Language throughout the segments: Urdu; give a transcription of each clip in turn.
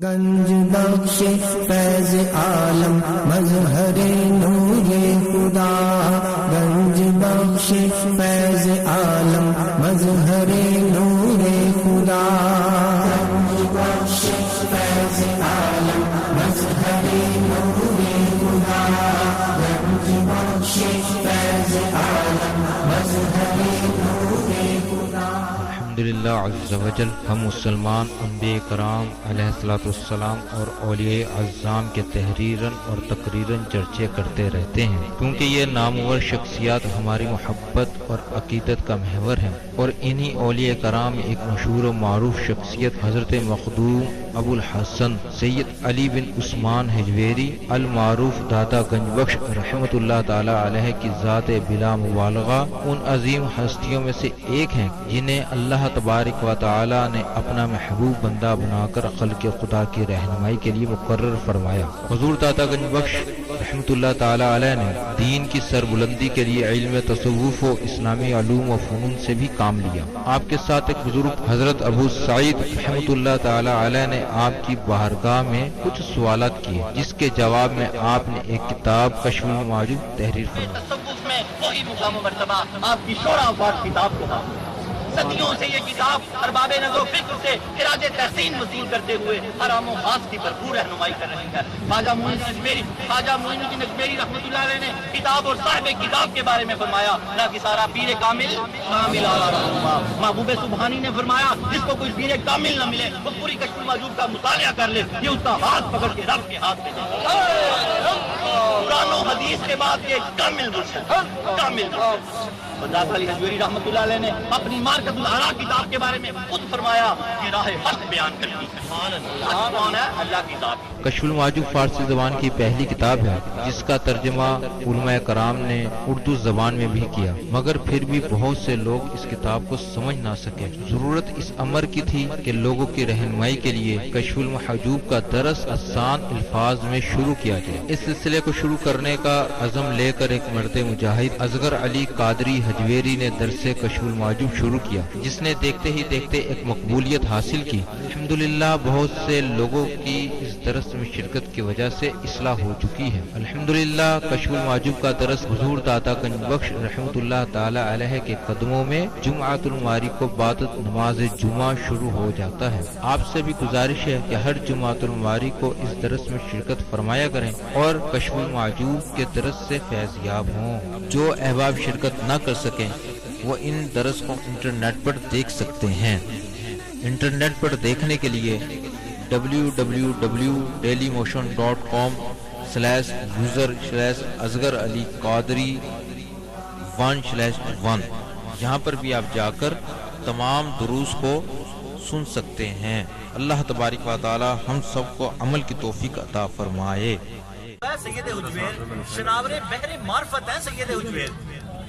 گنج بخش فیض عالم مظہر نور خدا، گنج بخش فیض عالم مظہر نور خدا، گنج بخش فیض عالم مظہر نور خدا، گنج بخش فیض عالم مظہر نور خدا۔ الحمدللہ عز وجل، ہم مسلمان انبیاء کرام علیہ الصلوۃ والسلام اور اولیاء اعظام کے تحریراً اور تقریراً چرچے کرتے رہتے ہیں، کیونکہ یہ نامور شخصیات ہماری محبت اور عقیدت کا محور ہیں، اور انہی اولیاء کرام ایک مشہور و معروف شخصیت حضرت مخدوم ابو الحسن سید علی بن عثمان حجویری المعروف داتا گنج بخش رحمۃ اللہ تعالی علیہ کی ذات بلا مبالغہ ان عظیم ہستیوں میں سے ایک ہیں جنہیں اللہ تبارک و تعالی نے اپنا محبوب بندہ بنا کر خلق خدا کی رہنمائی کے لیے مقرر فرمایا۔ حضور داتا گنج بخش رحمۃ اللہ تعالی علیہ نے دین کی سربلندی کے لیے علم تصوف و اسلامی علوم و فنون سے بھی کام لیا۔ آپ کے ساتھ ایک بزرگ حضرت ابو سعید رحمۃ اللہ تعالی علیہ نے آپ کی بارگاہ میں کچھ سوالات کیے، جس کے جواب میں آپ نے ایک کتاب کشف المعجوب تحریر فرمائی۔ تصوف میں وہی مقام و مرتبہ آپ کی شورا افاق کتاب کو حاصل ہے۔ صدیوں سے یہ کتاب ارباب نظر و فکر سے خراج تحسین وصول کرتے ہوئے حرام و خاص کی بھرپور رہنمائی کر رہی ہے۔ خواجہ معین الدین اجمیری رحمۃ اللہ علیہ نے کتاب اور صاحب کتاب کے بارے میں فرمایا، نہ کہ سارا پیر کامل محبوب سبحانی نے فرمایا جس کو کوئی پیر کامل نہ ملے وہ پوری کشف المعجوب کا مطالعہ کر لے، یہ اس کا ہاتھ پکڑ کے رب کے ہاتھ میں دے۔ قرآن و حدیث کے بعد یہ کامل مرشد کامل داتا علی حجویری رحمۃ اللہ علیہ نے اپنی مارکت الآراء کتاب کے بارے میں خود فرمایا کہ راہ حق بیان کرتی ہے۔ کون ہے؟ اللہ کی ذات۔ کشف المعجوب فارسی زبان کی پہلی کتاب ہے جس کا ترجمہ علماء کرام نے اردو زبان میں بھی کیا، مگر پھر بھی بہت سے لوگ اس کتاب کو سمجھ نہ سکے۔ ضرورت اس امر کی تھی کہ لوگوں کی رہنمائی کے لیے کشف المحجوب کا درس آسان الفاظ میں شروع کیا جائے۔ اس سلسلے کو شروع کرنے کا عزم لے کر ایک مرد مجاہد اصغر علی قادری حجویری نے درس کشف المعجوب شروع کیا، جس نے دیکھتے ہی دیکھتے ایک مقبولیت حاصل کی۔ الحمدللہ بہت سے لوگوں کی اس درس میں شرکت کی وجہ سے اصلاح ہو چکی ہے۔ الحمدللہ کشف المعجوب کا درس حضور داتا گنج بخش رحمۃ اللہ تعالی علیہ کے قدموں میں جمعۃ المواری کو بعد نماز جمعہ شروع ہو جاتا ہے۔ آپ سے بھی گزارش ہے کہ ہر جمعۃ المواری کو اس درس میں شرکت فرمایا کریں اور کشف المعجوب کے درس سے فیض یاب ہوں۔ جو احباب شرکت نہ کر سکیں وہ ان درس کو انٹرنیٹ پر دیکھ سکتے ہیں۔ انٹرنیٹ پر دیکھنے کے لیے www.dailymotion.com/user/اصغر علی قادری 1/1 یہاں پر بھی آپ جا کر تمام دروس کو سن سکتے ہیں۔ اللہ تبارک و تعالی ہم سب کو عمل کی توفیق عطا فرمائے۔ سید حجویر شناور بحر معرفت ہے۔ سید حجویر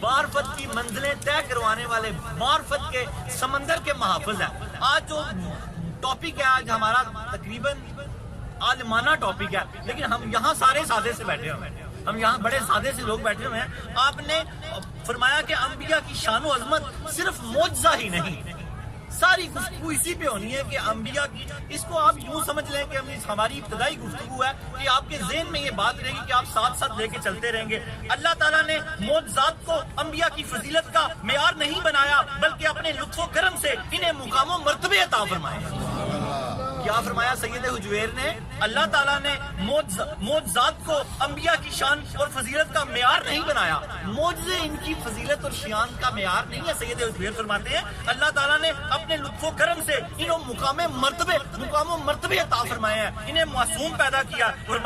معرفت کی منزلیں طے کروانے والے معرفت کے سمندر کے محافظ ہیں۔ آج جو ٹاپک ہے، آج ہمارا تقریباً عالمانہ ٹاپک ہے، لیکن ہم یہاں سارے سادے سے بیٹھے ہوئے ہیں، ہم یہاں بڑے سادے سے لوگ بیٹھے ہوئے ہیں۔ آپ نے فرمایا کہ انبیاء کی شان و عظمت صرف معجزہ ہی نہیں، ساری گفتگو اسی پہ ہونی ہے کہ انبیاء کی، اس کو آپ یوں سمجھ لیں کہ ہماری ابتدائی گفتگو ہے کہ آپ کے ذہن میں یہ بات رہے گی کہ آپ ساتھ ساتھ لے کے چلتے رہیں گے۔ اللہ تعالیٰ نے معجزات کو انبیاء کی فضیلت کا معیار نہیں بنایا، بلکہ اپنے لطف و کرم سے انہیں مقام و مرتبے عطا فرمائے۔ کیا فرمایا سید حجویر نے؟ اللہ تعالیٰ نے معجزات کو انبیاء کی شان اور فضیلت کا معیار نہیں بنایا، معجزے ان کی فضیلت اور شان کا معیار نہیں ہے۔ سید حجویر فرماتے ہیں اللہ تعالیٰ نے اپنے لطف و کرم سے انہوں مقام و مرتبے عطا فرمائے ہیں، انہیں معصوم پیدا کیا۔ اور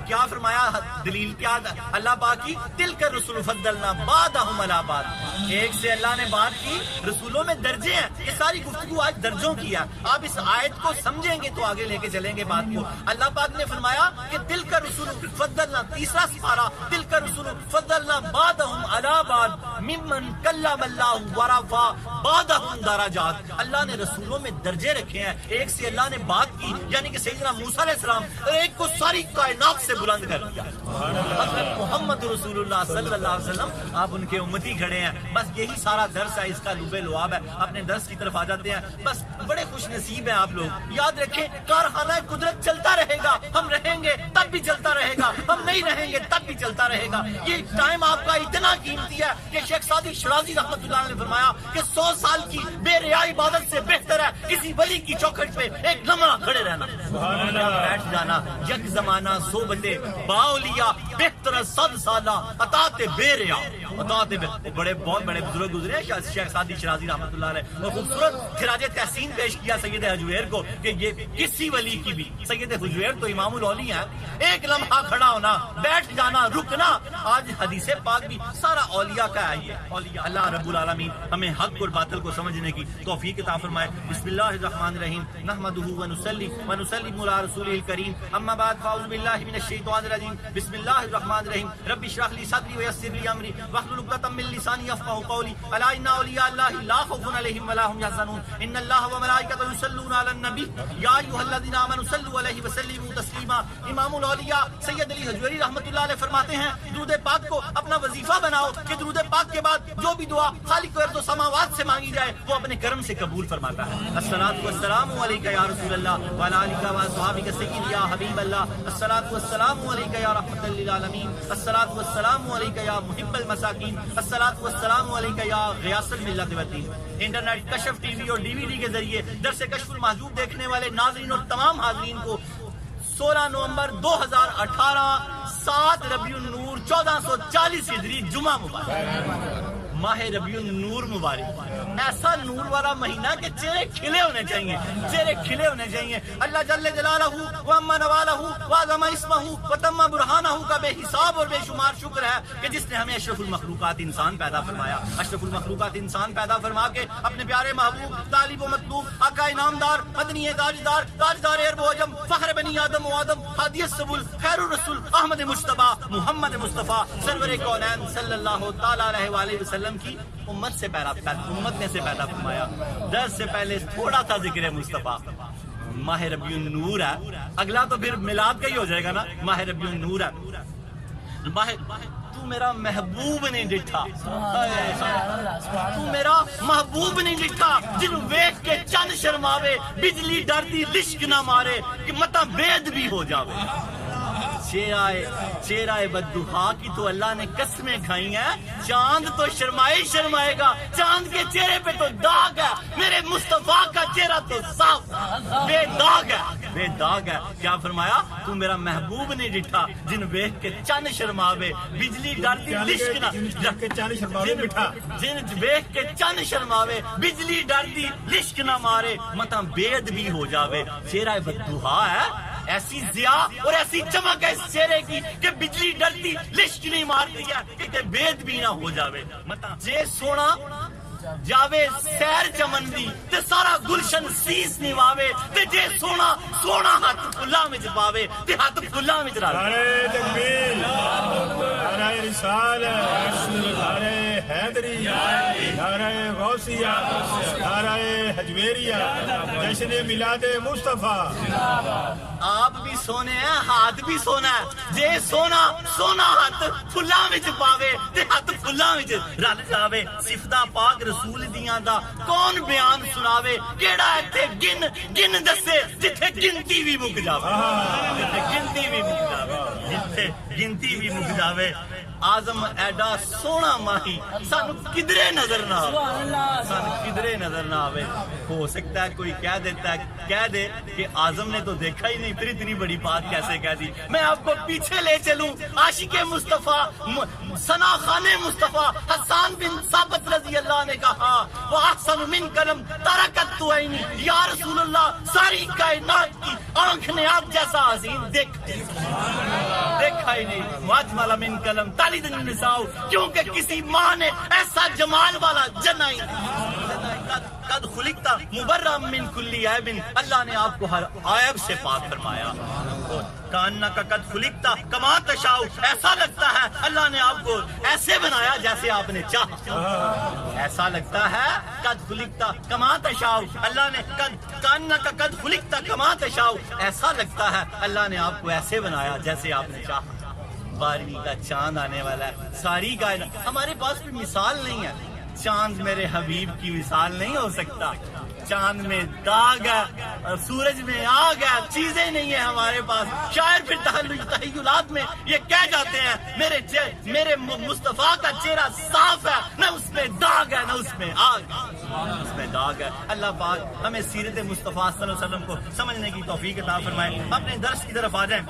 کیا فرمایا؟ دلیل کیا اللہ پاک کی؟ تلک الرسل فضلنا بعضهم علی بعض، ایک سے اللہ نے بات کی، رسولوں میں درجے ہیں۔ یہ ساری گفتگو آج درجوں کی ہے۔ آپ اس آیت کو سمجھیں گے تو آگے لے کے چلیں گے بات کو۔ اللہ پاک نے فرمایا کہ تلک الرسل فضلنا، تیسرا سپارہ، تلک الرسل فضلنا بعضهم علی بعض، ممن کلم اللہ ورفع بعدهم درجات، اللہ نے رسولوں میں درجے رکھے ہیں، ایک سے اللہ نے بات کی یعنی کہ سیدنا موسیٰ علیہ السلام، اور ایک کو ساری کائنات سے بلند کر دیا۔ حضرت محمد رسول اللہ صلی اللہ علیہ وسلم، آپ ان کے امتی کھڑے ہیں، بس یہی سارا درس ہے، اس کا لب لعاب ہے۔ اپنے درس کی طرف آ جاتے ہیں، بس بڑے خوش نصیب ہیں آپ لوگ۔ یاد رکھیں کارخانہ قدرت چلتا رہے گا، ہم رہیں گے تب بھی چلتا رہے گا، ہم نہیں رہیں گے تب بھی چلتا رہے گا۔ یہ ٹائم آپ کا اتنا قیمتی ہے کہ شیخ سعدی شرازی رحمۃ اللہ علیہ نے فرمایا کہ 100 سال کی بے ریا عبادت سے بہتر ہے کسی ولی کی چوکھٹ پہ ایک لمحہ کھڑے رہنا، بیٹھ جانا۔ یک زمانہ صحبت باولیاء بہتر 100 سالہ اطاعت بے ریا، اطاعت بڑے بہت بڑے بزرگ گزرے شیخ سعدی شرازی رحمۃ اللہ علیہ، اور خوبصورت خراج تحسین پیش کیا سید حجویر کو کہ یہ کسی ولی کی بھی، سید حجویر تو امام الاولیاء ہیں، ایک لمحہ کھڑا ہونا، بیٹھ جانا، رکنا۔ آج حدیث پاک بھی سارا اولیاء کا ہے، یہ اولیاء۔ اللہ رب العالمین ہمیں حق اور باطل کو سمجھنے کی توفیق عطا فرمائے۔ بسم اللہ الرحمن الرحیم، نحمدہ ونصلی ونسلم علی رسولہ الکریم، اما بعد فاعوذ باللہ من الشیطان الرجیم، بسم اللہ الرحمن الرحیم، رب اشرح لی صدری ویسر لی امری واحلل عقدۃ من لسانی یفقهوا قولی، الا ان اولیاء اللہ لا خوف علیہم ولا هم یحزنون، ان اللہ وملائکته یصلون علی النبی یا ایھا الذین آمنوا صلوا علیہ وسلموا تسلیما۔ امام الاولیاء سید علی حجویری رحمۃ اللہ علیہ فرماتے ہیں درود پاک کو اپنا وظیفہ بناؤ کہ درود پاک کے بعد جو بھی دعا خالق ارض و سماوات سے مانگی جائے وہ اپنے کرم سے قبول فرماتا ہے۔ الصلاۃ والسلام علیک یا رسول اللہ وعلی آلک و اصحابک سیدی یا حبیب اللہ، الصلاۃ والسلام علیک یا رحمۃ للعالمین، الصلاۃ والسلام علیک یا محب المساکین، الصلاۃ والسلام علیک یا غیاث الملت والدین۔ انٹرنیٹ کشف ٹی وی اور ڈی وی ڈی کے ذریعے درس کشف المحجوب دیکھنے والے ناظرین اور تمام حاضرین کو 16 نومبر 2018 7 ربیع النور 1440 ہجری جمعہ مبارک، ماہ ربیع النور مبارک، ایسا نور والا مہینہ کہ چہرے کھلے ہونے چاہیے، چہرے کھلے ہونے چاہیے۔ اللہ جل جلالہ وعم نوالہ وعظم اسمہ وتم برہانہ کا بے حساب اور بے شمار شکر ہے کہ جس نے ہمیں اشرف المخلوقات انسان پیدا فرمایا، اشرف المخلوقات انسان پیدا فرما کے اپنے پیارے محبوب طالب و مطلوب آقا انعامدار مدنی تاجدار تاجدار عرب و عجم فخر بنی آدم و آدم ہادی السبل خیر الرسول احمد مصطفیٰ محمد مصطفیٰ سرور کونین صلی اللہ تعالی علیہ وآلہ وسلم کی امت سے امت نے سے پیدا فرمایا۔ درس سے پہلے تھوڑا سا ذکر مصطفیٰ، ماہ ربیع النور ہے، اگلا تو پھر میلاد کا ہی ہو جائے گا نا، ماہ ربیع النور ہے۔ تو میرا محبوب نہیں ڈٹھا، تو میرا محبوب نہیں ڈٹھا، جنوں ویکھ کے چند شرماوے، بجلی ڈردی لشک نہ مارے کہ متا بید بھی ہو جاوے۔ چہرہ بددہا کی تو اللہ نے قسمیں کھائی ہیں، چاند تو شرمائے گا، چاند کے چہرے پہ تو داغ ہے، میرے مصطفیٰ کا چہرہ تو صاف بے داغ ہے۔ کیا فرمایا؟ تو میرا محبوب نہیں ڈٹھا، جن ویکھ کے چند شرماوے، بجلی ڈردی لشک نہ، جن ویکھ کے چند شرماوے، بجلی ڈردی لشک نہ مارے، متا بید بھی ہو جاوے۔ چہرہ بددہا ہے، ایسی ضیا اور ایسی چمک ہے اس چہرے کی کہ بجلی ڈرتی لشک نہیں مارتی ہے کہ بید بھی نہ ہو جاوے۔ جے سونا جاوے سیر چمن دی تے سارا گلشن سیس نواوے، تے جے سونا ہاتھ پھلاں وچ پاوے تے ہاتھ پھلاں وچ رلاوے۔ نعرہ تکبیر، نعرہ رسالت، نعرہ حیدری، نعرہ غوثیہ، نعرہ حجویریہ، جشن میلاد مصطفیٰ۔ آپ بھی سونے ہیں، ہاتھ بھی سونا ہے، جے سونا ہاتھ پھلاں وچ پاوے تے ہاتھ پھلاں وچ رل جاوے۔ صفتاں پاک رسول دیاں دا کون بیان سناوے، کیڑا ایتھے گن دسے جتھے گنتی بھی مک جاوے، جتھے گنتی بھی مک جاوے۔ آزم ایڈا سونا ماہی سانو کدرے نظر نہ آوے۔ ہو سکتا ہے کوئی کہہ دے کہ آزم نے تو دیکھا ہی نہیں، پھر اتنی بڑی بات کیسے کہہ دی۔ میں آپ کو پیچھے لے چلوں، عاشق مصطفیٰ ثنا خان مصطفیٰ حسان بن ثابت رضی اللہ نے کہا وَأَحْسَنُ مِنْ قَلَمْ تَرَكَتْ عَيْنِي، یا رسول اللہ ساری کائنات کی آنکھ نے آپ جیسا عظیم دیکھا ہی نہیں۔ وَأَجْمَلَ مِنْ قَلَمْ تَلِدُ النِّسَاءُ، کیونکہ کسی ماں نے ایسا جمال والا جنا ہی نہیں۔ قد خلقتا مبرأ من کل عیب، اللہ نے آپ کو ہر عیب سے پاک فرمایا. کانک قد خلقتا کما تشاء، ایسا لگتا ہے اللہ نے آپ کو ایسے بنایا جیسے آپ نے چاہا. ایسا لگتا ہے قد خلقتا کما تشاء، اللہ نے کانک قد خلقتا کما تشاء، ایسا لگتا ہے اللہ نے آپ کو ایسے بنایا جیسے آپ نے چاہا. 12ویں کا چاند آنے والا ہے، ساری کائنات، ہمارے پاس کوئی مثال نہیں ہے. چاند میرے حبیب کی مثال نہیں ہو سکتا. چاند میں داغ ہے، سورج میں آگ ہے، چیزیں نہیں ہیں ہمارے پاس. شاعر پھر تخیلات میں یہ کہہ جاتے ہیں میرے مصطفیٰ کا چہرہ صاف ہے، نہ اس میں داغ ہے نہ اس میں آگ، اس میں داغ ہے. اللہ پاک ہمیں سیرت مصطفیٰ صلی اللہ علیہ وسلم کو سمجھنے کی توفیق عطا فرمائے. اپنے درس کی طرف آ جائیں.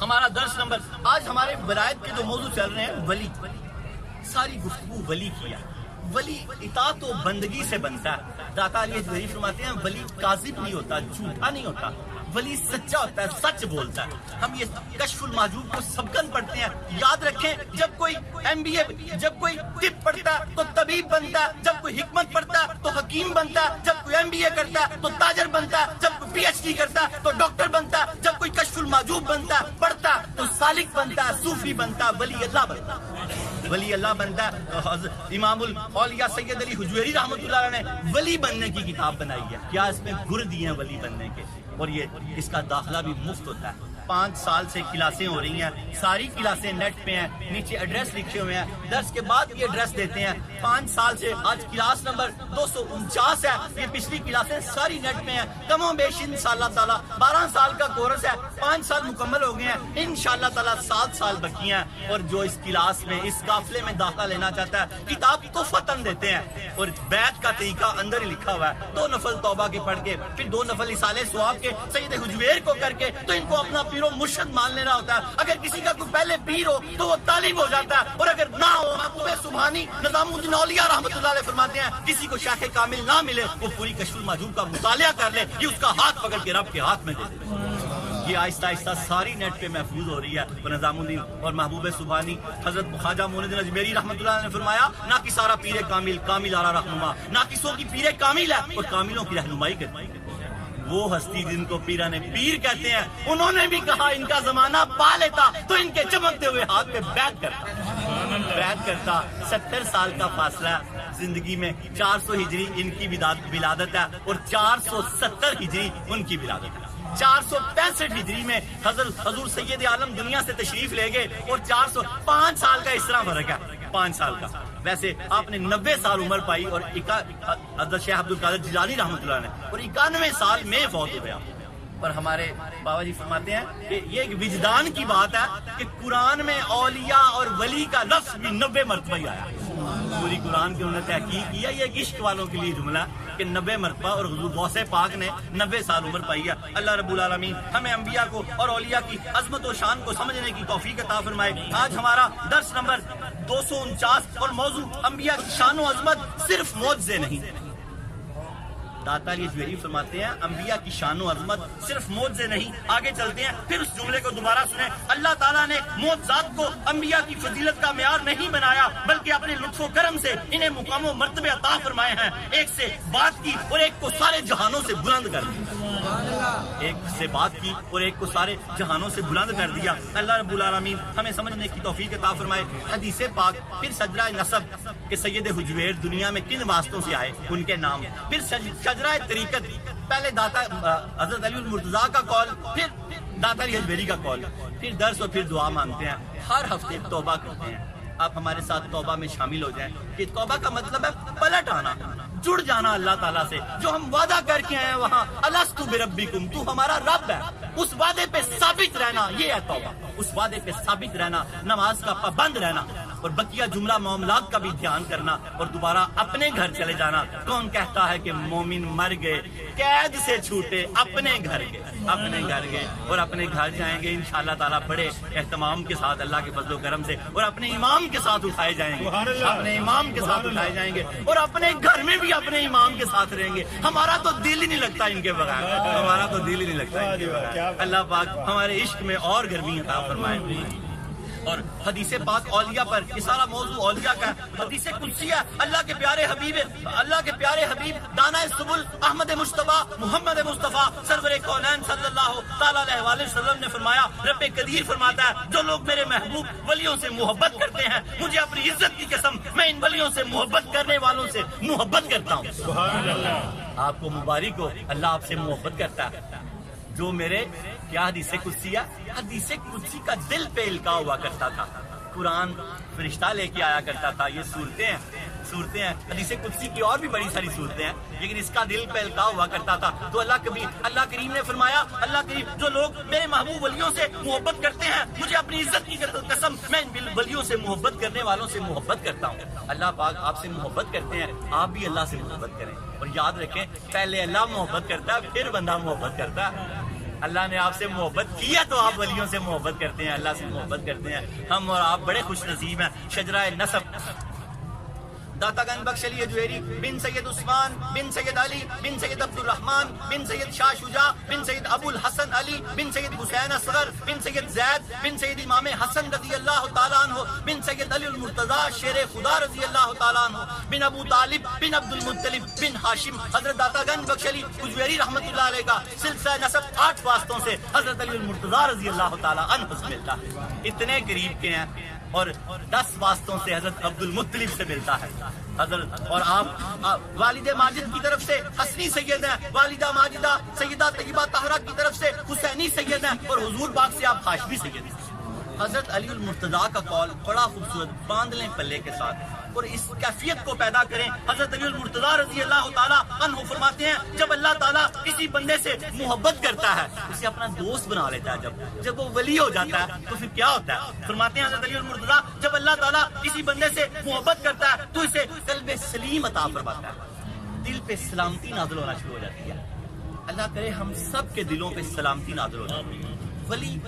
ہمارا درس نمبر آج ہمارے برائت کے جو موضوع چل رہے ہیں ولی. ساری گفتگو ولی کیا. ولی اطاعت و بندگی سے بنتا ہے. داتا علی حجویری فرماتے ہیں ولی کاذب نہیں ہوتا، جھوٹا نہیں ہوتا، ولی سچا ہوتا ہے، سچ بولتا ہے. ہم یہ کشف المحجوب کو سبقن پڑھتے ہیں. یاد رکھیں جب کوئی MBA، جب کوئی طب پڑھتا ہے تو طبیب بنتا ہے، جب کوئی حکمت پڑھتا ہے تو حکیم بنتا ہے، جب کوئی MBA کرتا ہے تو تاجر بنتا ہے، جب کوئی PhD کرتا ہے تو ڈاکٹر بنتا ہے، جب کوئی کشف المحجوب بنتا ہے پڑھتا ہے تو سالک بنتا ہے، صوفی بنتا ہے، ولی اللہ بنتا ہے. ولی اللہ بنتا ہے. امام الاولیاء سید علی حجویری رحمۃ اللہ علیہ نے ولی بننے کی کتاب بنائی ہے. کیا اس میں گر دیے ہیں ولی بننے کے، اور یہ اس کا داخلہ بھی مفت ہوتا ہے. 5 سال سے کلاسیں ہو رہی ہیں، ساری کلاسیں نیٹ پہ ہیں، نیچے ایڈریس لکھے ہوئے ہیں، درس کے بعد یہ ایڈریس دیتے ہیں. 5 سال سے آج کلاس نمبر 249 ہے. یہ پچھلی کلاسیں ساری نیٹ پہ ہیں. کم و بیش انشاءاللہ تعالیٰ 12 سال کا کورس ہے، 5 سال مکمل ہو گئے ہیں، انشاءاللہ تعالیٰ 7 سال باقی ہیں. اور جو اس کلاس میں اس قافلے میں داخلہ لینا چاہتا ہے کتاب تحفۃً دیتے ہیں، اور بیعت کا طریقہ اندر ہی لکھا ہوا ہے. 2 نفل توبہ کے پڑھ کے، پھر 2 نفل اصالہ ثواب کے سید حجویر کو کر کے، تو ان کو اپنا پیر و مرشد مان لینا ہوتا ہے. اگر کسی کا کوئی پہلے پیر ہو تو وہ طالب ہو جاتا ہے، اور اگر نہ ہو، محبوب سبحانی نظام الدین اولیاء رحمۃ اللہ علیہ فرماتے ہیں کسی کو شیخ کامل نہ ملے وہ پوری کشف المحجوب کا مطالعہ کر لے، یہ اس کا ہاتھ پکڑ کے رب کے ہاتھ میں دے دے. یہ آہستہ آہستہ ساری نیٹ پہ محفوظ ہو رہی ہے. اور نظام الدین اور محبوب سبحانی حضرت خواجہ معین الدین اجمیری رحمۃ اللہ علیہ نے فرمایا نہ کہ سارا پیر کامل کامل آرا رہنما، نہ کسوں کی پیر کامل ہے اور کاملوں کی رہنمائی کرتی ہے. وہ ہستی جن کو پیرانے پیر کہتے ہیں، انہوں نے بھی کہا ان کا زمانہ پا لیتا تو ان کے چمکتے ہوئے ہاتھ پہ بیعت کرتا. 70 سال کا فاصلہ زندگی میں. 400 ہجری ان کی ولادت ہے اور 470 ہجری ان کی ولادت ہے. 465 ہجری میں حضور سید عالم دنیا سے تشریف لے گئے، اور 405 سال کا اس طرح فرق ہے، 5 سال کا. ویسے آپ نے 90 سال عمر پائی، اور حضرت شیخ عبد القادر جیلانی رحمۃ اللہ نے اور 91 سال میں فوت ہو گیا. اور ہمارے بابا جی فرماتے ہیں کہ یہ ایک وجدان کی بات ہے کہ قرآن میں اولیاء اور ولی کا لفظ بھی 90 مرتبہ ہی آیا. پوری قرآن کی انہوں نے تحقیق کیا، یہ ایک عشق والوں کے لیے جملہ کہ 90 مرتبہ، اور حضور غوث پاک نے 90 سال عمر پائی ہے. اللہ رب العالمین ہمیں انبیاء کو اور اولیاء کی عظمت و شان کو سمجھنے کی توفیق عطا فرمائے. آج ہمارا درس نمبر 249 اور موضوع انبیاء کی شان و عظمت صرف معجزے نہیں. داتا علی حجویری فرماتے ہیں انبیاء کی شان و عظمت صرف معجزے نہیں. آگے چلتے ہیں، پھر اس جملے کو دوبارہ سنیں. اللہ تعالیٰ نے معجزات کو انبیاء کی فضیلت کا معیار نہیں بنایا، بلکہ اپنے لطف و کرم سے انہیں مقام و مرتبے عطا فرمائے ہیں. ایک سے بات کی اور ایک کو سارے جہانوں سے بلند کر دیا. ایک سے بات کی اور ایک کو سارے جہانوں سے بلند کر دیا. اللہ رب العالمین ہمیں سمجھنے کی توفیق عطا فرمائے. حدیث پاک، پھر شجرہ نسب کہ سید حجویر دنیا میں کن واسطوں سے آئے، ان کے نام، پھر شجرہ طریقت، پہلے داتا حضرت علی المرتضیٰ کا قول، پھر داتا علی حجویری کا قول، پھر درس اور پھر دعا مانگتے ہیں. ہر ہفتے توبہ کرتے ہیں. آپ ہمارے ساتھ توبہ میں شامل ہو جائیں کہ توبہ کا مطلب ہے پلٹ آنا، جڑ جانا اللہ تعالیٰ سے. جو ہم وعدہ کر کے آئے ہیں وہاں الست بربکم، تو ہمارا رب ہے، اس وعدے پہ ثابت رہنا، یہ ہے توبہ. اس وعدے پہ ثابت رہنا، نماز کا پابند رہنا، اور بقیہ جملہ معاملات کا بھی دھیان کرنا، اور دوبارہ اپنے گھر چلے جانا. کون کہتا ہے کہ مومن مر گئے، قید سے چھوٹے، اپنے گھر گئے، اپنے گھر گئے، اور اپنے گھر جائیں گے انشاءاللہ تعالیٰ بڑے اہتمام کے ساتھ اللہ کے فضل و کرم سے، اور اپنے امام کے ساتھ اٹھائے جائیں گے، اپنے امام کے ساتھ اٹھائے جائیں گے، اور اپنے گھر میں بھی اپنے امام کے ساتھ رہیں گے. ہمارا تو دل ہی نہیں لگتا ان کے بغیر، ہمارا تو دل ہی نہیں لگتا ان کے بغیر. اللہ پاک ہمارے عشق میں اور گرمی عطا فرمائے. اور حدیث پاک اولیاء پر، یہ سارا موضوع اولیاء کا ہے. حدیث قدسی ہے، اللہ کے پیارے حبیب دانا سبل احمد مصطفیٰ محمد مصطفیٰ سرور کونین صلی اللہ تعالیٰ علیہ وآلہ وسلم نے فرمایا، رب قدیر فرماتا ہے جو لوگ میرے محبوب ولیوں سے محبت کرتے ہیں، مجھے اپنی عزت کی قسم میں ان ولیوں سے محبت کرنے والوں سے محبت کرتا ہوں. سبحان اللہ. آپ کو مبارک ہو، اللہ آپ سے محبت کرتا ہے. جو میرے کیا حدیث قدسی ہے، حدیث قدسی کا دل پہ القاء ہوا کرتا تھا. قرآن فرشتہ لے کے آیا کرتا تھا. یہ صورتیں ہیں حدیث قدسی کی اور بھی بڑی ساری صورتیں ہیں، لیکن اس کا دل پہ القاء ہوا کرتا تھا. تو اللہ کریم نے فرمایا، اللہ کریم جو لوگ میرے محبوب ولیوں سے محبت کرتے ہیں، مجھے اپنی عزت کی قسم میں ان ولیوں سے محبت کرنے والوں سے محبت کرتا ہوں. اللہ پاک آپ سے محبت کرتے ہیں، آپ بھی اللہ سے محبت کریں. اور یاد رکھیں، پہلے اللہ محبت کرتا ہے، پھر بندہ محبت کرتا ہے. اللہ نے آپ سے محبت کیا تو آپ ولیوں سے محبت کرتے ہیں، اللہ سے محبت کرتے ہیں. ہم اور آپ بڑے خوش نصیب ہیں. شجرہ نسب داتا گنج بخش علی حجویری بن سید عثمان بن سید علی بن سید عبد الرحمن بن سید شاہ شجاع بن سید ابو الحسن علی بن سید حسین اصغر بن سید زید بن سید امام حسن رضی اللہ تعالیٰ عنہ بن سید علی المرتضیٰ شیر خدا رضی اللہ تعالیٰ عنہ بن ابو طالب بن عبد المطلب بن ہاشم. حضرت داتا گنج بخش علی حجویری رحمت اللہ علیہ کا سلسلہ نسب 8 واسطوں سے حضرت علی المرتضیٰ رضی اللہ تعالیٰ عنہ سے ملتا ہے. اتنے قریب کے ہیں. اور 10 واسطوں سے حضرت عبد المطلب سے ملتا ہے حضرت. اور آپ والد ماجد کی طرف سے حسنی سید ہیں، والدہ ماجدہ سیدہ طیبہ طاہرہ کی طرف سے حسینی سید ہیں، اور حضور پاک سے آپ ہاشمی سید ہیں. حضرت علی المرتضیٰ کا قول بڑا خوبصورت، باندھ لیں پلے کے ساتھ اور اس کیفیت کو پیدا کریں. حضرت علی المرتضیٰ رضی اللہ تعالیٰ عنہ فرماتے ہیں جب اللہ تعالیٰ کسی بندے سے محبت کرتا ہے، اسے اپنا دوست بنا لیتا ہے. جب وہ ولی ہو جاتا ہے تو پھر کیا ہوتا ہے؟ فرماتے ہیں حضرت علی المرتضیٰ جب اللہ تعالیٰ کسی بندے سے محبت کرتا ہے تو اسے قلب سلیم عطا فرماتا ہے. دل پہ سلامتی نازل ہونا شروع ہو جاتی ہے. اللہ کرے ہم سب کے دلوں پہ سلامتی نازل ہو جاتی ہے. ولی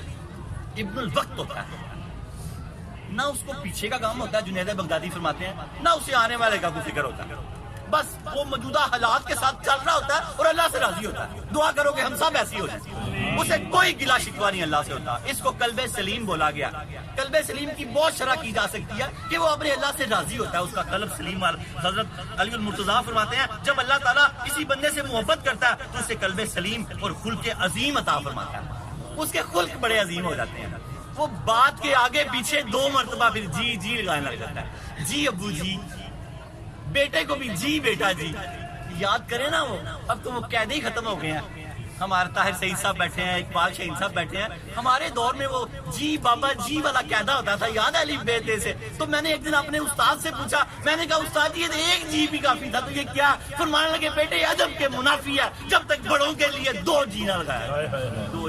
ابن الوقت ہوتا ہے، نہ اس کو پیچھے کا کام ہوتا ہے. جنید بغدادی فرماتے ہیں نہ اسے آنے والے کا کوئی فکر ہوتا ہے. بس وہ موجودہ حالات کے ساتھ چل رہا ہوتا ہے اور اللہ سے راضی ہوتا ہے. دعا کرو کہ ہم سب ایسی ہو جائیں. اسے کوئی گلا شکوا نہیں اللہ سے ہوتا. اس کو قلب سلیم بولا گیا. قلب سلیم کی بہت شرح کی جا سکتی ہے کہ وہ اپنے اللہ سے راضی ہوتا ہے، اس کا قلب سلیم. حضرت علی المرتضیٰ فرماتے ہیں جب اللہ تعالیٰ کسی بندے سے محبت کرتا ہے تو اسے قلب سلیم اور خلق عظیم عطا فرماتا ہے. اس کے خلق بڑے عظیم ہو جاتے ہیں. وہ بات کے آگے پیچھے 2 مرتبہ پھر جی لگانے لگ جاتا ہے. جی ابو جی، بیٹے کو بھی جی بیٹا جی. یاد کریں نا، وہ اب تو وہ قیدے ہی ختم ہو گئے ہیں. ہمارے طاہر سعید صاحب بیٹھے ہیں، اقبال شہین صاحب بیٹھے ہیں. ہمارے دور میں وہ جی بابا جی والا قاعدہ ہوتا تھا، یاد ہے الف بے تے سے. تو میں نے ایک دن اپنے استاد سے پوچھا، میں نے کہا استاد یہ 1 جی بھی کافی تھا تو یہ کیا؟ فرمانے لگے بیٹے ادب کے منافی ہے، جب تک بڑوں کے لیے 2 جی نہ لگایا. 2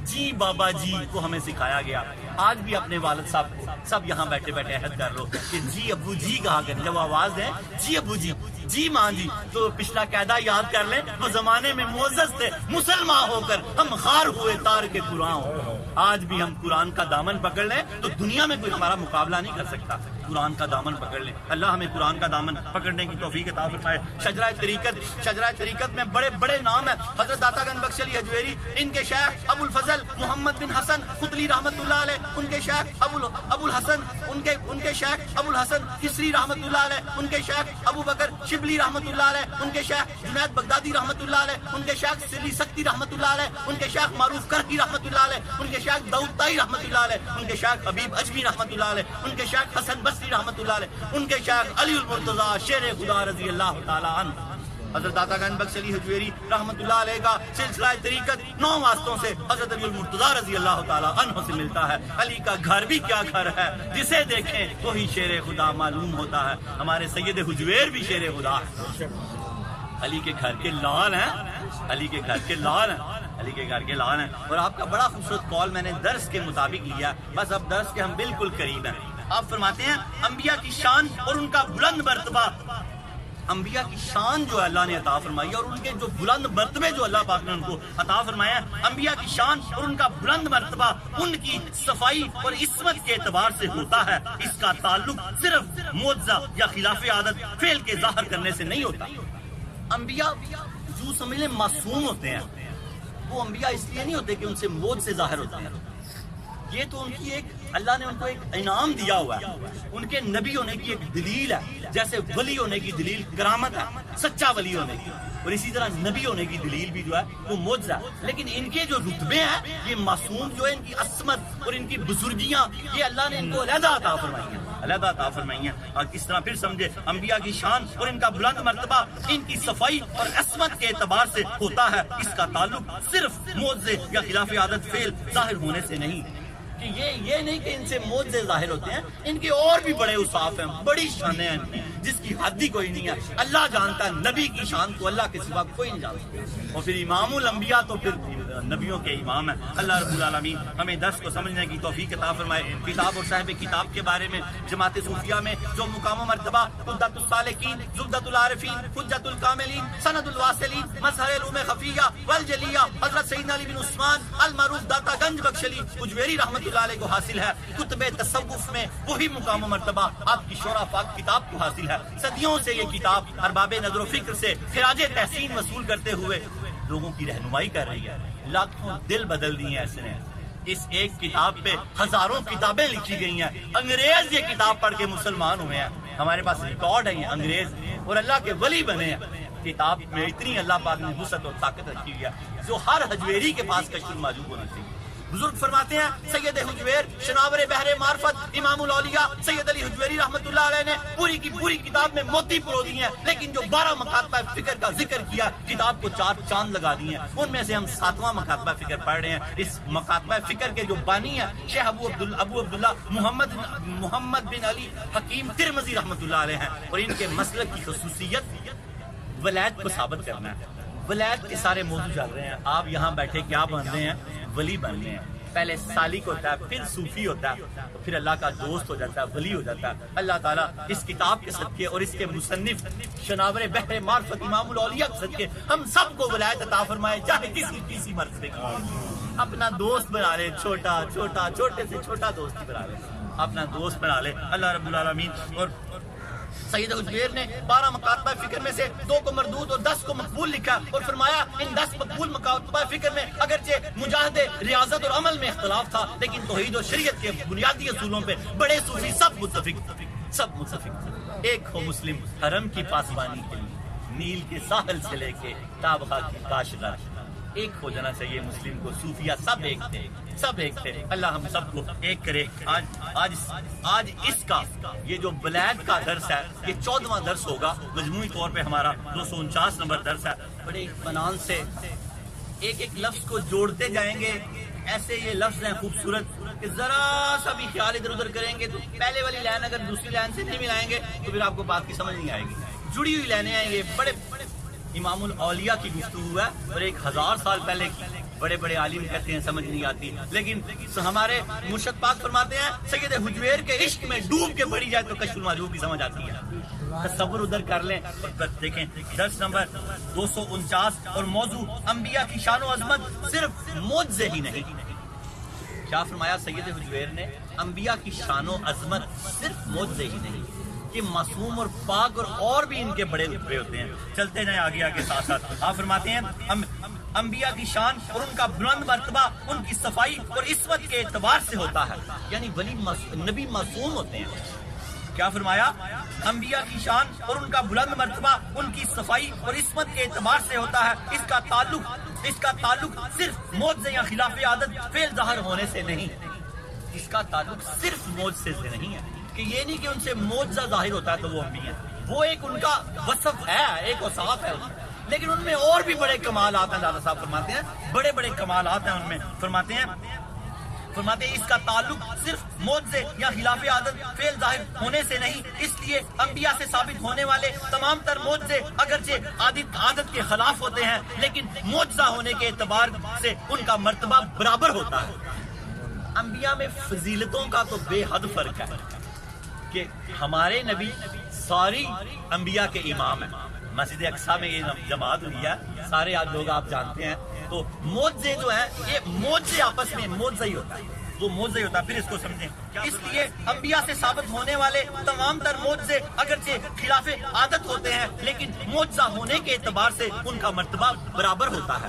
جی بابا جی کو ہمیں سکھایا گیا. آج بھی اپنے والد صاحب کو سب یہاں بیٹھے بیٹھے عہد کر لو کہ جی ابو جی کہا کریں. جب آواز دیں جی ابو جی، جی ماں جی، تو پچھلا قاعدہ یاد کر لیں. وہ زمانے میں معزز تھے، مسلمان ہو کر ہم خار ہوئے تار کے قرآن ہو. آج بھی ہم قرآن کا دامن پکڑ لیں تو دنیا میں کوئی ہمارا مقابلہ نہیں کر سکتا. قرآن کا دامن پکڑ لیں. اللہ ہمیں قرآن کا دامن پکڑنے کی توفیق عطا فرمائے. شجرہ طریقت میں بڑے بڑے نام ہیں. حضرت داتا گنج بخش علی حجویری، ان کے شیخ ابو الفضل محمد بن حسن خدلی رحمت اللہ علیہ، ان کے شیخ ابو الحسن، ان کے شیخ ابو الحسن کسری رحمت اللہ علیہ، ان کے شیخ ابو بکر شبلی رحمت اللہ علیہ، ان کے شیخ جنید بغدادی رحمت اللہ علیہ، ان کے شیخ سری سختی رحمت اللہ علیہ، ان کے شیخ معروف کرکی رحمت اللہ علیہ، ان کے شیخ داؤد طائی رحمت اللہ علیہ، ان کے شیخ حبیب اجمی رحمت اللہ علیہ، ان کے شیخ حسن بصری رحمت اللہ علیہ، ان کے شیخ علی المرتضیٰ شیر خدا رضی اللہ تعالی عنہ. حضرت داتا گنج بخش علی حجویری رحمت اللہ علیہ کا سلسلہ طریقت 9 واسطوں سے حضرت علی المرتضیٰ رضی اللہ تعالی عنہ سے ملتا ہے. علی کا گھر بھی کیا گھر ہے، جسے دیکھیں وہی شیر خدا معلوم ہوتا ہے. ہمارے سید حجویر بھی شیر خدا ہے. علی کے گھر کے لال ہیں، علی کے گھر کے لال ہیں، علی کے گھر کے لال ہیں. اور آپ کا بڑا خوبصورت قول میں نے درس کے مطابق لیا. بس اب درس کے ہم بالکل قریب ہیں. آپ فرماتے ہیں انبیاء کی شان اور ان کا بلند مرتبہ، انبیاء کی شان جو اللہ نے عطا فرمائی اور ان کے جو بلند مرتبے جو اللہ پاک نے ان کو عطا فرمایا، انبیاء کی شان اور ان کا بلند مرتبہ ان کی صفائی اور عصمت کے اعتبار سے ہوتا ہے. اس کا تعلق صرف معجزہ یا خلاف عادت فعل کے ظاہر کرنے سے نہیں ہوتا. انبیاء جو سمجھ لیں معصوم ہوتے ہیں. وہ انبیاء اس لیے نہیں ہوتے کہ ان سے موت سے ظاہر ہوتا ہے. یہ تو ان کی ایک اللہ نے ان کو ایک انعام دیا ہوا ہے. ان کے نبی ہونے کی ایک دلیل ہے، جیسے ولی ہونے کی دلیل کرامت ہے، سچا ولی ہونے کی، اور اسی طرح نبی ہونے کی دلیل بھی جو ہے وہ معجزہ ہے. لیکن ان کے جو رتبے ہیں، یہ معصوم جو ہے، ان کی عصمت اور ان کی بزرگیاں، یہ اللہ نے ان کو علیحدہ عطا فرمائی ہیں، علیحدہ عطا فرمائی ہیں. اور کس طرح پھر سمجھے انبیاء کی شان اور ان کا بلند مرتبہ ان کی صفائی اور عصمت کے اعتبار سے ہوتا ہے. اس کا تعلق صرف معجزے یا خلاف عادت فعل ظاہر ہونے سے نہیں، کہ یہ نہیں کہ ان سے معجزے ظاہر ہوتے ہیں، ان کے اور بھی بڑے اوصاف ہیں، بڑی شانیں ہیں جس کی حد ہی کوئی نہیں ہے. اللہ جانتا ہے، نبی کی شان کو اللہ کے سوا کوئی نہیں جانتا. اور پھر امام الانبیاء تو پھر نبیوں کے امام ہیں. اللہ رب العالمین ہمیں درس کو سمجھنے کی توفیق عطا فرمائے. کتاب اور صاحب کتاب کے بارے میں جماعت صوفیہ میں جو مقام و مرتبہ عدت السالکین، زبدۃ العارفین، حجت الکاملین، سند الواصلین، مظہر علوم خفیہ والجلیہ حضرت سیدنا علی بن عثمان المعروف داتا گنج بخشلی اجویری رحمۃ اللہ علیہ کو حاصل ہے. کتب تصوف میں وہی مقام و مرتبہ آپ کی شورا پاک کتاب کو حاصل ہے. صدیوں سے یہ کتاب ارباب نظر و فکر سے خراج تحسین وصول کرتے ہوئے لوگوں کی رہنمائی کر رہی ہے. لاکھوں دل بدل دیے ہیں اس نے. اس ایک کتاب پہ ہزاروں کتابیں لکھی گئی ہیں. انگریز یہ کتاب پڑھ کے مسلمان ہوئے ہیں. ہمارے پاس ریکارڈ ہے، یہ انگریز اور اللہ کے ولی بنے ہیں. کتاب میں اتنی اللہ پاک نے وسعت اور طاقت رکھی ہوئی ہے جو ہر حجویری کے پاس کشف المعجوب ہونا چاہیے. بزرگ فرماتے ہیں سید حجویر شناور بحر معرفت امام الاولیاء سید علی حجویری رحمۃ اللہ علیہ نے پوری کی پوری کتاب میں موتی پرو دی ہیں، لیکن جو 12 مکاتبہ فکر کا ذکر کیا کتاب کو 4 چاند لگا دیے ہیں. ان میں سے ہم 7واں مکاتبہ فکر پڑھ رہے ہیں. اس مکاتبہ فکر کے جو بانی ہیں شیخ ابو عبداللہ محمد بن علی حکیم ترمذی رحمۃ اللہ علیہ ہیں. اور ان کے مسلک کی خصوصیت ولایت کو ثابت کرنا ہے. ولایت کے سارے موضوع چل رہے ہیں. آپ یہاں بیٹھے کیا بن رہے ہیں؟ ولی بن رہے ہیں. پہلے سالک ہوتا ہے، پھر صوفی ہوتا ہے، پھر اللہ کا دوست ہو جاتا ہے، ولی ہو جاتا ہے. اللہ تعالیٰ اس کتاب کے صدقے اور اس کے مصنف شناور بحر معرفت امام الاولیاء کے صدقے ہم سب کو ولایت عطا فرمائے، چاہے کسی مرتبے کا. اپنا دوست بنا لے، چھوٹے سے چھوٹا دوست ہی بنا لے، اپنا دوست بنا لے. اللہ رب العالمین. اور سید حجویر نے 12 مکاتبہ فکر میں سے 2 کو مردود اور 10 کو مقبول لکھا اور فرمایا ان 10 مقبول مکاتبہ فکر میں اگرچہ مجاہدے ریاضت اور عمل میں اختلاف تھا، لیکن توحید و شریعت کے بنیادی اصولوں پہ بڑے صوفی سب متفق. ایک ہو مسلم حرم کی پاسبانی کے لیے، نیل کے ساحل سے لے کے تابغہ کی کاشغر. ایک ہو جانا چاہیے مسلم کو. صوفیہ سب ایک تھے. اللہ ہم سب کو ایک کرے. آج اس کا یہ جو ولایت کا درس ہے یہ 14واں درس ہوگا. مجموعی طور پہ ہمارا 249 نمبر درس ہے. بڑے اطمینان سے ایک لفظ کو جوڑتے جائیں گے. ایسے یہ لفظ ہیں خوبصورت کہ ذرا سا بھی خیال ادھر ادھر کریں گے تو پہلے والی لائن اگر دوسری لائن سے نہیں ملائیں گے تو پھر آپ کو بات کی سمجھ نہیں آئے گی. جڑی ہوئی لائنیں ہیں. یہ بڑے امام الاولیاء کی گفتگو ہے اور 1000 سال پہلے کی. بڑے عالم کہتے ہیں سمجھ نہیں آتی، لیکن ہمارے مرشد پاک فرماتے ہیں سید حجویر کے عشق میں ڈوب کے پڑھی جائے تو کشف المعجوب کی سمجھ آتی ہے. تصور ادھر کر لیں اور دیکھیں. درس نمبر 249 اور موضوع انبیاء کی شان و عظمت صرف معجزے ہی نہیں. کیا فرمایا سید حجویر نے؟ انبیاء کی شان و عظمت صرف معجزے ہی نہیں کہ معصوم اور پاک اور بھی ان کے بڑے رتبے ہوتے ہیں. چلتے جائیں آگے ساتھ آپ فرماتے ہیں انبیاء کی شان اور ان کا بلند مرتبہ ان کی صفائی اور عصمت کے اعتبار سے ہوتا ہے. یعنی ولی نبی معصوم ہوتے ہیں. کیا فرمایا؟ انبیاء کی شان اور ان کا بلند مرتبہ ان کی صفائی اور عصمت کے اعتبار سے ہوتا ہے. اس کا تعلق صرف معجزے یا خلاف عادت فعل ظاہر ہونے سے نہیں. اس کا تعلق صرف معجزے سے نہیں ہے کہ یہ نہیں کہ ان سے معجزہ ظاہر ہوتا ہے تو وہ انبیاء ہیں. وہ ایک ان کا وصف ہے، ایک اوصاف ہے ان کا. لیکن ان میں اور بھی بڑے کمالات ہیں. دادا صاحب فرماتے ہیں بڑے کمالات ہیں ان میں. فرماتے ہیں اس کا تعلق صرف معجزے یا خلاف عادت فعل ظاہر ہونے سے نہیں. اس لیے انبیاء سے ثابت ہونے والے تمام تر معجزے اگرچہ عادت کے خلاف ہوتے ہیں لیکن معجزہ ہونے کے اعتبار سے ان کا مرتبہ برابر ہوتا ہے. انبیاء میں فضیلتوں کا تو بے حد فرق ہے کہ ہمارے نبی ساری انبیاء کے امام ہیں. مسجد اقصیٰ میں یہ جماعت ہوئی ہے، سارے لوگ آپ جانتے ہیں. تو معجزے جو ہیں یہ معجزے آپس میں معجزہ ہی ہوتا ہے، وہ معجزہ ہی ہوتا ہے. پھر اس کو سمجھیں. اس لیے انبیاء سے ثابت ہونے والے تمام تر معجزے اگرچہ خلاف عادت ہوتے ہیں لیکن معجزہ ہونے کے اعتبار سے ان کا مرتبہ برابر ہوتا ہے.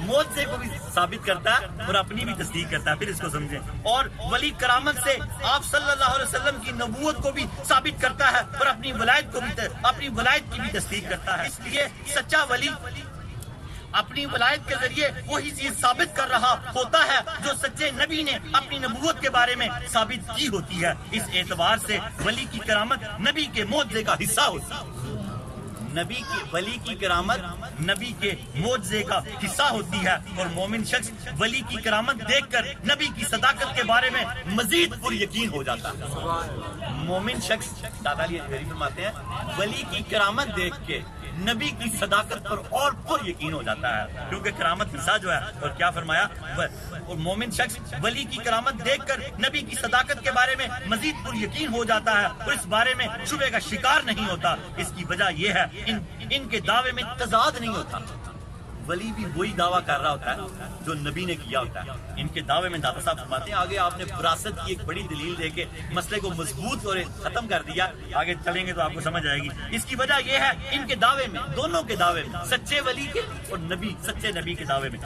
معجزے کو بھی ثابت کرتا ہے اور اپنی بھی تصدیق کرتا ہے. پھر اس کو سمجھیں. اور ولی کرامت سے آپ صلی اللہ علیہ وسلم کی نبوت کو بھی ثابت کرتا ہے اور اپنی ولایت کی بھی تصدیق کرتا ہے. اس لیے سچا ولی اپنی ولایت کے ذریعے وہی چیز ثابت کر رہا ہوتا ہے جو سچے نبی نے اپنی نبوت کے بارے میں ثابت کی ہوتی ہے. اس اعتبار سے ولی کی کرامت نبی کے معجزے کا حصہ ہوتی ہے. ولی کی کرامت نبی کے معجزے کا حصہ ہوتی ہے. اور مومن شخص ولی کی کرامت دیکھ کر نبی کی صداقت کے بارے میں مزید پر یقین ہو جاتا ہے. مومن شخص دادا علی اجمیری فرماتے ہیں ولی کی کرامت دیکھ کے نبی کی صداقت پر اور پر یقین ہو جاتا ہے, کیونکہ کرامت حصہ جو ہے. اور کیا فرمایا, اور مومن شخص ولی کی کرامت دیکھ کر نبی کی صداقت کے بارے میں مزید پر یقین ہو جاتا ہے اور اس بارے میں شبہ کا شکار نہیں ہوتا. اس کی وجہ یہ ہے ان کے دعوے میں تضاد نہیں ہوتا. ولی بھی وہی دعویٰ کر رہا ہوتا ہے جو نبی نے کیا ہوتا ہے. ان کے دعوے میں داتا صاحب فرماتے ہیں آگے آپ نے وراثت کی ایک بڑی دلیل دے کے مسئلے کو مضبوط اور ختم کر دیا. آگے چلیں گے تو آپ کو سمجھ آئے گی. اس کی وجہ یہ ہے ان کے دعوے میں, دونوں کے دعوے میں, سچے ولی کے اور سچے نبی کے دعوے میں,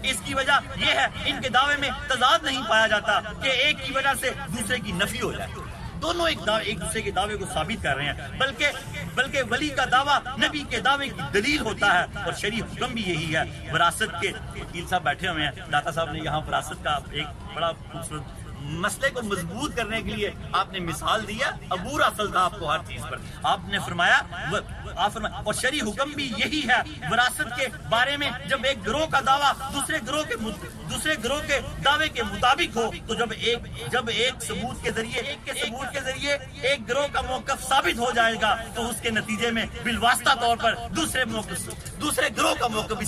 اس کی وجہ یہ ہے ان کے دعوے میں تضاد نہیں پایا جاتا کہ ایک کی وجہ سے دوسرے کی نفی ہو جائے. دونوں ایک دوسرے کے دعوے کو ثابت کر رہے ہیں, بلکہ ولی کا دعویٰ نبی کے دعوے کی دلیل ہوتا ہے. اور شرعی حکم بھی یہی ہے. وراثت کے وکیل صاحب بیٹھے ہوئے ہیں, داتا صاحب نے یہاں وراثت کا ایک بڑا خوبصورت مسئلے کو مضبوط کرنے کے لیے آپ نے مثال دیا. عبور اصل تھا آپ کو ہر چیز پر. آپ نے فرمایا اور شرعی حکم بھی یہی ہے وراثت کے بارے میں جب ایک گروہ کا دعویٰ دوسرے گروہ کے دعوے کے مطابق ہو تو جب ایک ثبوت کے ذریعے ایک گروہ کا موقف ثابت ہو جائے گا تو اس کے نتیجے میں بالواسطہ طور پر دوسرے گروہ کا موقف بھی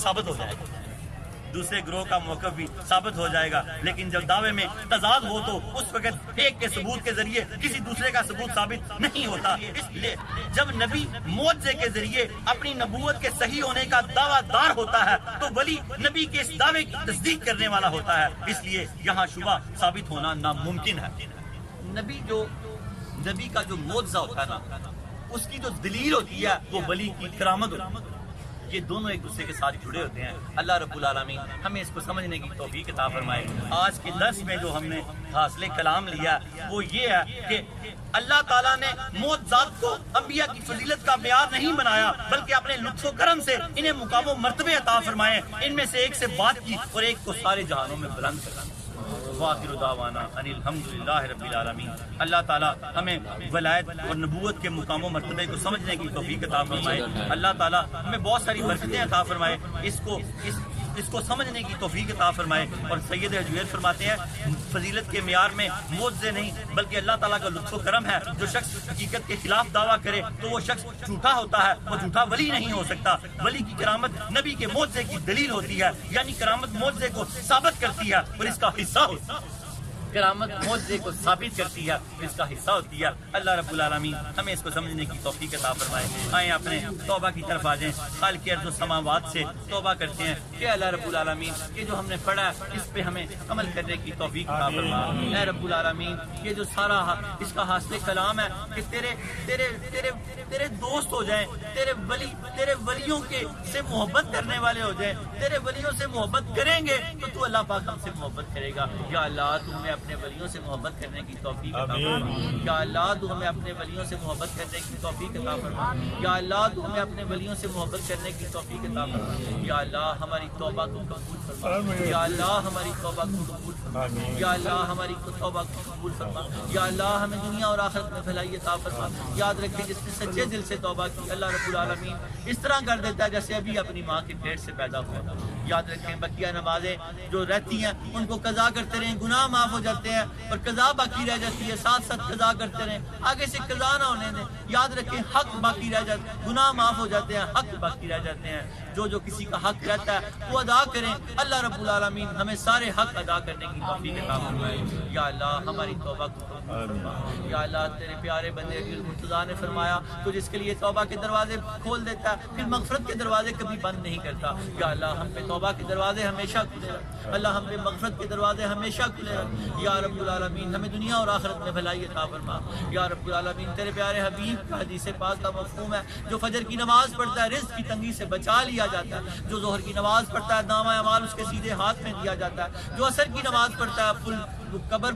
ثابت ہو جائے گا. لیکن جب دعوے میں تضاد ہو تو اس وقت ایک کے ثبوت کے ذریعے کسی دوسرے کا ثبوت ثابت نہیں ہوتا. اس لیے جب نبی معجزے کے ذریعے اپنی نبوت کے صحیح ہونے کا دعویٰ دار ہوتا ہے تو ولی نبی کے اس دعوے کی تصدیق کرنے والا ہوتا ہے. اس لیے یہاں شبہ ثابت ہونا ناممکن ہے. نبی کا جو معجزہ ہوتا ہے نا, اس کی جو دلیل ہوتی ہے وہ ولی کی کرامت ہوتی ہے. یہ دونوں ایک دوسرے کے ساتھ جڑے ہوتے ہیں. اللہ رب العالمین ہمیں اس کو سمجھنے کی توفیق عطا فرمائے. آج کے درس میں جو ہم نے حاصل کلام لیا وہ یہ ہے کہ اللہ تعالیٰ نے معجزات کو انبیاء کی فضیلت کا معیار نہیں بنایا, بلکہ اپنے لطف و کرم سے انہیں مقام و مرتبے عطا فرمائے. ان میں سے ایک سے بات کی اور ایک کو سارے جہانوں میں بلند کر. وآخر دعوانا ان الحمدللہ رب العالمین. اللہ تعالیٰ ہمیں ولایت اور نبوت کے مقام و مرتبے کو سمجھنے کی توفیق عطا فرمائے. اللہ تعالیٰ ہمیں بہت ساری برکتیں عطا فرمائے, اس کو سمجھنے کی توفیق عطا فرمائے. اور سید حجویر فرماتے ہیں فضیلت کے معیار میں معجزے نہیں بلکہ اللہ تعالیٰ کا لطف و کرم ہے. جو شخص حقیقت کے خلاف دعویٰ کرے تو وہ شخص جھوٹا ہوتا ہے, وہ جھوٹا ولی نہیں ہو سکتا. ولی کی کرامت نبی کے معجزے کی دلیل ہوتی ہے, یعنی کرامت معجزے کو ثابت کرتی ہے اور اس کا حصہ ہوتی ہے. کرامت معجزے کو ثابت کرتی ہے, اس کا حصہ ہوتی ہے. اللہ رب العالمین ہمیں اس کو سمجھنے کی توفیق عطا فرمائے. آئیں اپنے توبہ کی طرف آ جائیں. خالق ارض و سماوات سے توبہ کرتے ہیں کہ اللہ رب العالمین یہ جو ہم نے پڑھا ہے اس پہ ہمیں عمل کرنے کی توفیق عطا فرما. اے رب العالمین یہ جو سارا اس کا حاصل کلام ہے کہ تیرے دوست ہو جائیں, تیرے ولیوں کے سے محبت کرنے والے ہو جائیں. تیرے ولیوں سے محبت کریں گے تو اللہ پاک ہم سے محبت کرے گا. یا اللہ تو ہمیں اپنے ولیوں سے محبت کرنے کی توفیق عطا فرما. یا اللہ تو ہمیں اپنے ولیوں سے محبت کرنے کی توفیق عطا فرما. یا اللہ تو ہمیں اپنے ولیوں سے محبت کرنے کی توفیق عطا فرما. یا اللہ ہماری توبہ کو قبول فرما. یا اللہ ہماری توبہ کو قبول فرما. یا اللہ ہماری توبہ کو قبول فرما. یا اللہ ہمیں دنیا اور آخرت میں بھلائی عطا فرما. یاد رکھیں جس نے سچے دل سے توبہ کی اللہ رب العالمین اس طرح کر دیتا ہے جیسے ابھی اپنی ماں کے پیٹ سے پیدا ہوا تھا. یاد رکھیں بقیہ نمازیں جو رہتی ہیں ان کو قضا کرتے رہیں, گناہ معاف ہو جاتے ہیں اور قضا باقی رہ جاتی ہے. ساتھ ساتھ قضا کرتے رہیں, آگے سے قضا نہ ہونے دیں. یاد رکھیں حق باقی رہ جاتے ہیں, گناہ معاف ہو جاتے ہیں, حق باقی رہ جاتے ہیں. جو کسی کا حق رہتا ہے وہ ادا کریں. اللہ رب العالمین ہمیں سارے حق ادا کرنے کی توفیق عطا فرمائے. یا اللہ ہماری توبہ کو قبول فرما. یا اللہ تیرے پیارے بندے مرتضیٰ نے فرمایا تو جس کے لیے توبہ کے دروازے کھول دیتا ہے پھر مغفرت کے دروازے کبھی بند نہیں کرتا. یا اللہ ہم پہ توبہ کے دروازے ہمیشہ کھلے رکھ اللہ، ہم پہ مغفرت کے دروازے ہمیشہ کھلے رکھ یا رب العالمین، ہمیں دنیا اور آخرت میں بھلائی عطا فرما یا رب العالمین۔ تیرے پیارے حبیب کا حدیث پاک کا مفہوم ہے، جو فجر کی نماز پڑھتا ہے رزق کی تنگی سے بچا لیا جاتا ہے، جو ظہر کی نماز پڑھتا ہے نامہ اعمال اس کے سیدھے ہاتھ میں دیا جاتا ہے، جو عصر کی نماز پڑھتا ہے قبر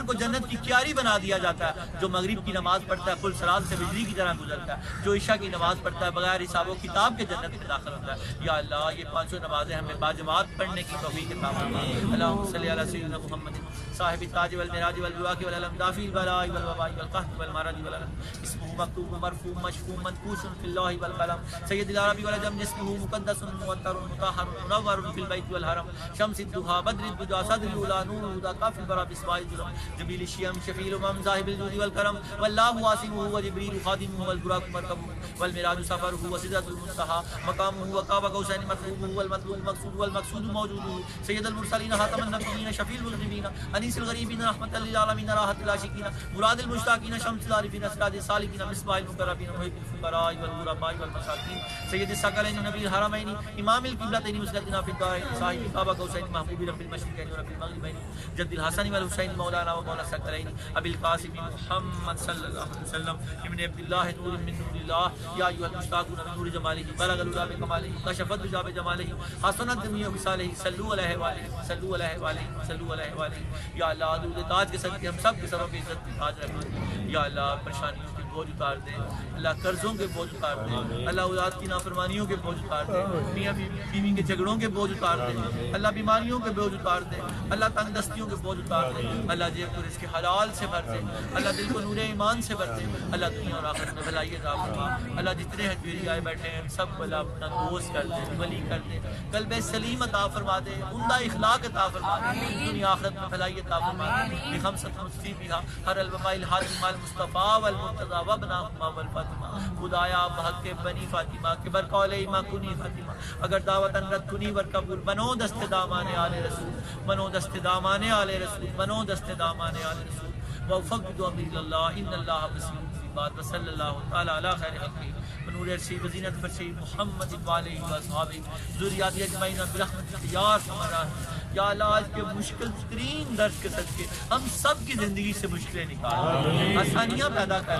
کو جنت کی کیاری بنا دیا جاتا ہے، جو مغرب کی نماز پڑھتا ہے پل صراط سے بجلی کی طرح گزرتا ہے، جو عشاء کی نماز پڑھتا ہے بغیر حساب و کتاب کے جنت میں داخل ہوتا ہے یا اللہ۔ یہ پانچوں نمازیں ہمیں باجماعت پڑھنے کی توفیق عطا فرما۔ اللہم صلی علی سیدنا محمد صاحب التاج والمعراج والبواق والعلم دافع البلاء والوباء والقحط والمرض والعلم، اسمه مكتوب مرفوع مشفوع منقوش في اللوح والقلم، سید العرب والعجم، جسمه مقدس موتر مطهر منور في البيت والحرم، شمس الضحى بدر الدجى صدر الاولى نور الهدى كاف البراء باسماء الظلم، جبريل الشيم شفيع الامم صاحب الجود والكرم، والله واسمه وجبريل خادمه والبراق مركبه، والمعراج سفره وسدرة المنتهى مقامه وقاب قوسين مطلوبه والمطلوب المقصود والمقصود موجوده، سید المرسلين خاتم النبيين شفيع المذنبين انيس الغريبين رحمة للعالمين راحة العاشقين مراد المشتاقين شمس العارفين اسراد السالكين مصباح المقربين محب الفقراء والغرباء والمساكين، سید الثقلين نبي الحرمين امام القبلتين مسندنا في الدارين صاحب قاب قوسين محبوب رب المشرقين ورب المغربين، جد الحسن والحسين مولانا ومولا الثقلين ابي القاسم محمد صلى الله عليه وسلم ابن عبد الله نور من نور الله، يا ايها المشتاقون من نور جماله بلغ الهدى بكماله كشف الدجى بجماله حسنت جميع خصاله صلوا عليه وآله صلوا عليه وآله صلوا عليه وآله یا اللہ درود تاج کے صدقے ہم سب کے سروں پہ عزت کی تاج رکھیں یا اللہ، پریشانیوں کے بوجھ اتار دے اللہ، قرضوں کے بوجھ اتار دے اللہ، اولاد کی نافرمانیوں کے بوجھ اتار دے، میاں بیوی کے جھگڑوں کے بوجھ اتار دے اللہ، بیماریوں کے بوجھ اتار دے اللہ، تنگ دستیوں کے بوجھ اتار دے اللہ، جیب کو رزق حلال سے بھر دے اللہ، دل کو نور ایمان سے بھر دے اللہ، دنیا اور آخرت میں بھلائی عطا فرما اللہ، جتنے حجویری آئے بیٹھے ہیں سب کو اللہ اپنا دوست کر دے، ولی کر دے، قلب سلیم عطا فرما دے، عمدہ اخلاق عطا فرما دے، دنیا آخرت میں بھلائی عطا فرما دے، بخمسۃ مصطفیٰ ہر الوباء الحاتمہ المصطفیٰ والمرتضیٰ وابنہما والفاطمہ، خدایا بحق بنی فاطمہ کے برقول ایمہ کنی فاطمہ، اگر دعوتاً رد کنی ور قبول بنو دست دامان آل رسول، بنو دست دامان آل رسول، بنو دست دامان آل رسول، وفقد امر اللہ ان اللہ بصیر بات وصلی اللہ تعالی علی خیر خلقہ ونور ارشی وزینت فرشی محمد وآلہ وصحابہ ذریات اجمعین برحمتک یا ارحم الراحمین یا اللہ، آج کے مشکل ترین درس کے صدقے ہم سب کی زندگی سے مشکلیں نکال، آسانیاں پیدا کر،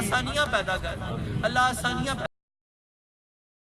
آسانیاں پیدا کر اللہ، آسانیاں